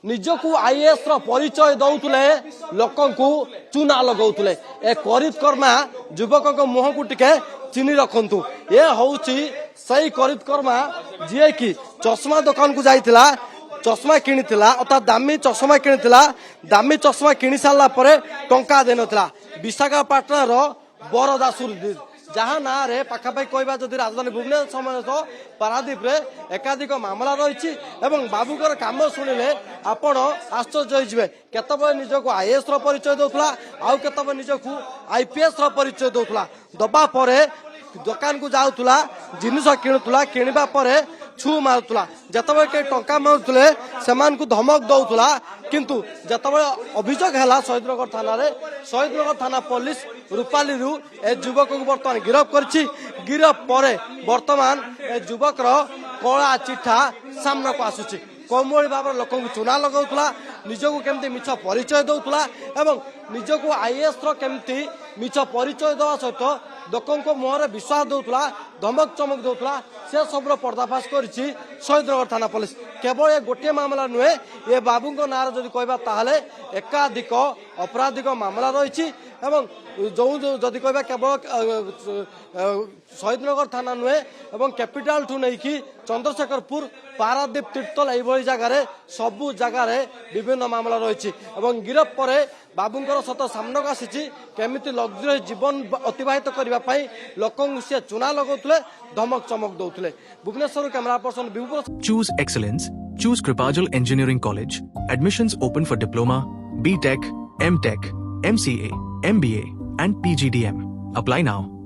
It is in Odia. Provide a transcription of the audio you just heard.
ନିଜକୁ ଆଇଏଏସ୍ ର ପରିଚୟ ଦଉଥିଲେ ଲୋକଙ୍କୁ ଚୁନା ଲଗାଉଥିଲେ। ଏ କରିତ କର୍ମା ଯୁବକଙ୍କ ମୁହଁକୁ ଟିକେ ଚିନି ରଖନ୍ତୁ। ଏ ହଉଛି ସେଇ କରିତ କର୍ମା ଯିଏ କି ଚଷମା ଦୋକାନକୁ ଯାଇଥିଲା, ଚଷମା କିଣିଥିଲା ଅର୍ଥାତ୍ ଦାମୀ ଚଷମା କିଣିଥିଲା। ଦାମୀ ଚଷମା କିଣି ସାରିଲା ପରେ ଟଙ୍କା ଦେଇନଥିଲା। ବିଶାଖାପାଟଣାର ବରଦାସୁର ଯାହା ନାଁରେ ପାଖାପାଖି କହିବା ଯଦି ରାଜଧାନୀ ଭୁବନେଶ୍ୱର ସମେତ ପାରାଦୀପରେ ଏକାଧିକ ମାମଲା ରହିଛି ଏବଂ ବାବୁଙ୍କର କାମ ଶୁଣିଲେ ଆପଣ ଆଶ୍ଚର୍ଯ୍ୟ ହୋଇଯିବେ। କେତେବେଳେ ନିଜକୁ ଆଇଏଏସ୍ ର ପରିଚୟ ଦେଉଥିଲା, ଆଉ କେତେବେଳେ ନିଜକୁ ଆଇପିଏସ୍ ର ପରିଚୟ ଦେଉଥିଲା। ଦବା ପରେ ଦୋକାନକୁ ଯାଉଥିଲା, ଜିନିଷ କିଣୁଥିଲା, କିଣିବା ପରେ ଛୁ ମାରୁଥିଲା। ଯେତେବେଳେ କେହି ଟଙ୍କା ମାରୁଥିଲେ ସେମାନଙ୍କୁ ଧମକ ଦଉଥିଲା। କିନ୍ତୁ ଯେତେବେଳେ ଅଭିଯୋଗ ହେଲା ଶହୀଦନଗର ଥାନାରେ, ଶହୀଦନଗର ଥାନା ପୋଲିସ ରୂପାଲିରୁ ଏ ଯୁବକକୁ ବର୍ତ୍ତମାନ ଗିରଫ କରିଛି। ଗିରଫ ପରେ ବର୍ତ୍ତମାନ ଏ ଯୁବକର କଳା ଚିଠା ସାମ୍ନାକୁ ଆସୁଛି। କୋଉଭଳି ଭାବରେ ଲୋକଙ୍କୁ ଚୁନା ଲଗାଉଥିଲା, ନିଜକୁ କେମିତି ମିଛ ପରିଚୟ ଦେଉଥିଲା ଏବଂ ନିଜକୁ ଆଇଏଏସ୍ ର କେମିତି ମିଛ ପରିଚୟ ଦେବା ସହିତ ଲୋକଙ୍କ ମୁହଁରେ ବିଶ୍ୱାସ ଦେଉଥିଲା, ଧମକ ଚମକ ଦେଉଥିଲା, ସେ ସବୁର ପର୍ଦ୍ଦାଫାଶ କରିଛି ଶହୀଦନଗର ଥାନା ପୋଲିସ। କେବଳ ଏ ଗୋଟିଏ ମାମଲା ନୁହେଁ, ଏ ବାବୁଙ୍କ ନାଁରେ ଯଦି କହିବା ତାହେଲେ ଏକାଧିକ ଅପରାଧିକ ମାମଲା ରହିଛି ଏବଂ ଯେଉଁ ଯଦି କହିବା କେବଳ ଶହୀଦନଗର ଥାନା ନୁହେଁ ଏବଂ କ୍ୟାପିଟାଲଠୁ ନେଇକି ଚନ୍ଦ୍ରଶେଖରପୁର, ପାରାଦୀପ, ତିର୍ତ୍ତୋଲ ଏଇଭଳି ଜାଗାରେ ସବୁ ଜାଗାରେ ବିଭିନ୍ନ ମାମଲା ରହିଛି ଏବଂ ଗିରଫ ପରେ ବାବୁଙ୍କର ସତ ସାମ୍ନାକୁ ଆସିଛି କେମିତି ଲକ୍ଜରି ଜୀବନ ଅତିବାହିତ କରିବା ପାଇଁ ଲୋକଙ୍କୁ ସେ ଚୁନା ଲଗାଉଥିଲେ, ଧମକ ଚମକ ଦଉଥିଲେ। Bhubaneswar camera person Bibhu. Choose excellence. Choose Kripajal Engineering College. Admissions open for Diploma, BTech, MTech, MCA, MBA and PGDM. Apply now.